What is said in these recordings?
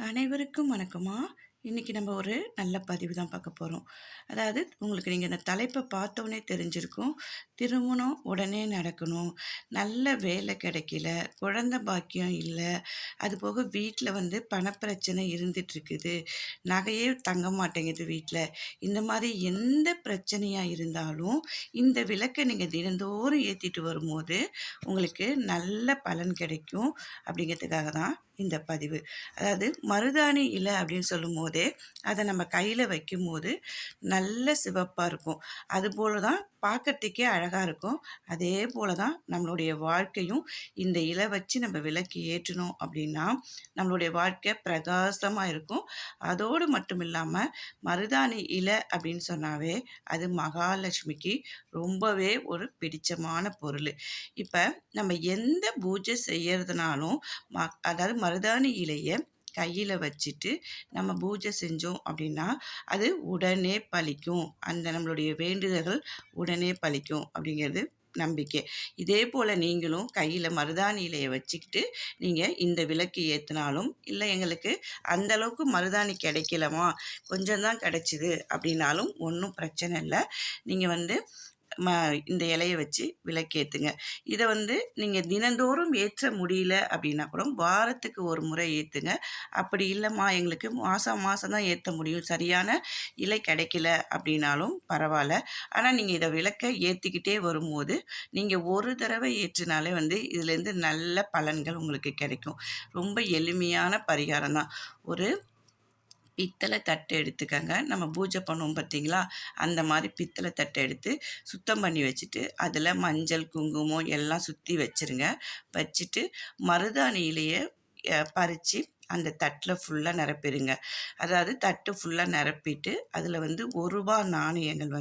அனைவருக்கும் வணக்கமா. இன்னைக்கு நம்ம ஒரு நல்ல பதிவு தான் பார்க்க போகிறோம். அதாவது உங்களுக்கு நீங்கள் இந்த தலைப்பை பார்த்தோன்னே தெரிஞ்சிருக்கும். திருமணம் உடனே நடக்கணும், நல்ல வேலை கிடைக்கல, குழந்தை பாக்கியம் இல்லை, அதுபோக வீட்டில் பணப்பிரச்சனை இருந்துகிட்ருக்குது, நகையே தங்க மாட்டேங்குது வீட்டில். இந்த மாதிரி எந்த பிரச்சனையாக இருந்தாலும் இந்த விளக்கை நீங்கள் தினந்தோறும் ஏற்றிட்டு வரும்போது உங்களுக்கு நல்ல பலன் கிடைக்கும் அப்படிங்கிறதுக்காக தான் இந்த பதிவு. அதாவது மருதாணி இலை அப்படின்னு சொல்லும் போதே அதை நம்ம கையில் வைக்கும்போது நல்ல சிவப்பாக இருக்கும். அதுபோல தான் பார்க்கறதுக்கே அழகாக இருக்கும். அதே போல தான் நம்மளுடைய வாழ்க்கையும். இந்த இலை வச்சு நம்ம விளக்கு ஏற்றணும் அப்படின்னா நம்மளுடைய வாழ்க்கை பிரகாசமாக இருக்கும். அதோடு மட்டும் இல்லாமல் மருதாணி இலை அப்படின்னு சொன்னாவே அது மகாலட்சுமிக்கு ரொம்பவே ஒரு பிடிச்சமான பொருள். இப்போ நம்ம எந்த பூஜை செய்யறதுனாலும் அதாவது மருதாணி இலையை கையில் வச்சுட்டு நம்ம பூஜை செஞ்சோம் அப்படின்னா அது உடனே பலிக்கும். அந்த நம்மளுடைய வேண்டுதல்கள் உடனே பலிக்கும் அப்படிங்கிறது நம்பிக்கை. இதே போல் நீங்களும் கையில் மருதாணி இலையை வச்சுக்கிட்டு நீங்கள் இந்த விளக்கு ஏற்றினாலும், இல்லை எங்களுக்கு அந்தளவுக்கு மருதாணி கிடைக்கலமா, கொஞ்சம் தான் கிடைச்சிது அப்படின்னாலும் ஒன்றும் பிரச்சனை இல்லை. நீங்கள் இந்த இலையை வச்சு விளக்கேற்றுங்க. இதை நீங்கள் தினந்தோறும் ஏற்ற முடியல அப்படின்னா கூட வாரத்துக்கு ஒரு முறை ஏற்றுங்க. அப்படி இல்லைம்மா எங்களுக்கு மாதம் தான் ஏற்ற முடியும், சரியான இலை கிடைக்கல அப்படின்னாலும் பரவாயில்ல. ஆனால் நீங்கள் இதை விளக்க ஏற்றிக்கிட்டே வரும்போது நீங்கள் ஒரு தடவை ஏற்றினாலே இதுலேருந்து நல்ல பலன்கள் உங்களுக்கு கிடைக்கும். ரொம்ப எளிமையான பரிகாரம் தான். ஒரு பித்தளை தட்டு எடுத்துக்கங்க. நம்ம பூஜை பண்ணுவோம் பார்த்தீங்களா, அந்த மாதிரி பித்தளை தட்டை எடுத்து சுத்தம் பண்ணி வச்சுட்டு அதில் மஞ்சள் குங்குமம் எல்லாம் சுற்றி வச்சுருங்க. வச்சுட்டு மருதாணி இலையை பறித்து அந்த தட்டில் ஃபுல்லாக நிரப்பிடுங்க. அதாவது தட்டு ஃபுல்லாக நிரப்பிட்டு அதில் ரூபா நாணயங்கள்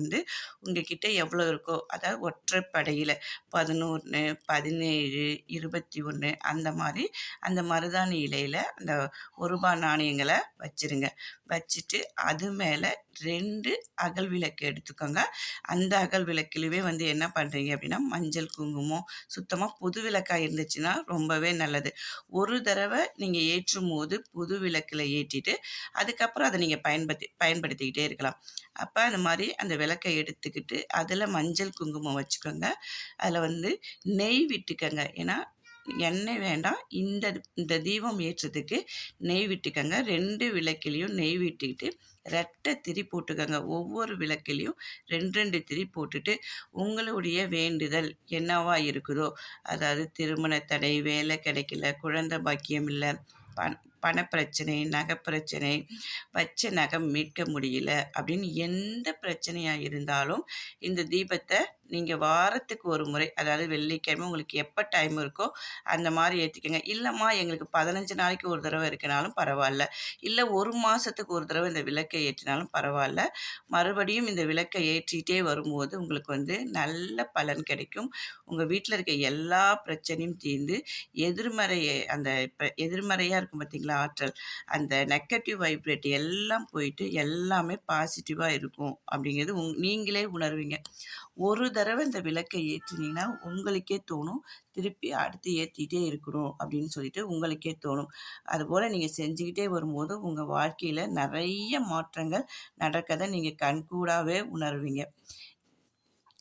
உங்கள் கிட்டே எவ்வளோ இருக்கோ, அதாவது ஒற்றைப்படையில் 11, 17, 21 அந்த மாதிரி அந்த மருதாணி இலையில் அந்த ரூபா நாணயங்களை வச்சுருங்க. வச்சுட்டு அது மேலே 2 அகல் விளக்கு எடுத்துக்கோங்க. அந்த அகல் விளக்குலேயே என்ன பண்ணுறீங்க அப்படின்னா மஞ்சள் குங்குமம் சுத்தமாக புது விளக்காக இருந்துச்சுன்னா ரொம்பவே நல்லது. ஒரு தடவை நீங்கள் ஏற்றும் போது புது விளக்கில் ஏற்றிட்டு அதுக்கப்புறம் அதை நீங்கள் பயன்படுத்திக்கிட்டே இருக்கலாம். அப்போ அந்த மாதிரி அந்த விளக்கை எடுத்துக்கிட்டு அதில் மஞ்சள் குங்குமம் வச்சுக்கோங்க. அதில் நெய் விட்டுக்கோங்க. ஏன்னா எண்ணெய் வேண்டாம், இந்த தீபம் ஏற்றத்துக்கு நெய் விட்டுக்கோங்க. 2 விளக்கிலையும் நெய் விட்டுக்கிட்டு 2 திரி போட்டுக்கோங்க. ஒவ்வொரு விளக்கிலையும் 2 திரி போட்டுட்டு உங்களுடைய வேண்டுதல் என்னவா இருக்குதோ, அதாவது திருமண தடை, வேலை கிடைக்கல, குழந்தை பாக்கியம் இல்லை, பணப்பிரச்சனை, நகை பிரச்சனை, வச்ச நகை மீட்க முடியல அப்படின்னு எந்த பிரச்சனையாக இருந்தாலும் இந்த தீபத்தை நீங்கள் வாரத்துக்கு ஒரு முறை, அதாவது வெள்ளிக்கிழமை உங்களுக்கு எப்போ டைம் இருக்கோ அந்த மாதிரி ஏற்றிக்கங்க. இல்லைம்மா எங்களுக்கு 15 நாளைக்கு ஒரு தடவை இருக்குனாலும் பரவாயில்ல, இல்லை ஒரு மாதத்துக்கு ஒரு தடவை இந்த விளக்கை ஏற்றினாலும் பரவாயில்ல. மறுபடியும் இந்த விளக்கை ஏற்றிகிட்டே வரும்போது உங்களுக்கு நல்ல பலன் கிடைக்கும். உங்கள் வீட்டில் இருக்க எல்லா பிரச்சனையும் தீர்ந்து அந்த எதிர்மறையாக இருக்கும் பார்த்தீங்களா ஆற்றல், அந்த நெகட்டிவ் வைப்ரேட் எல்லாம் போயிட்டு எல்லாமே பாசிட்டிவாக இருக்கும் அப்படிங்கிறது நீங்களே உணர்வீங்க. ஒரு தடவை இந்த விளக்கை ஏற்றினீங்கன்னா உங்களுக்கே தோணும் திருப்பி அடுத்து ஏற்றிக்கிட்டே இருக்கணும் அப்படின்னு சொல்லிட்டு உங்களுக்கே தோணும். அதுபோல் நீங்கள் செஞ்சுக்கிட்டே வரும்போது உங்கள் வாழ்க்கையில் நிறைய மாற்றங்கள் நடக்கதை நீங்கள் கண்கூடாகவே உணர்வீங்க.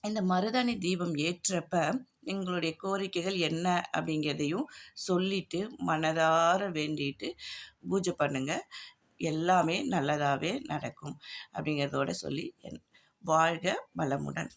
இந்த மருதாணி தீபம் ஏற்றப்ப எங்களுடைய கோரிக்கைகள் என்ன அப்படிங்கிறதையும் சொல்லிட்டு மனதார வேண்டிட்டு பூஜை பண்ணுங்கள். எல்லாமே நல்லதாகவே நடக்கும் அப்படிங்கிறதோட சொல்லி வாழ்க வளமுடன்.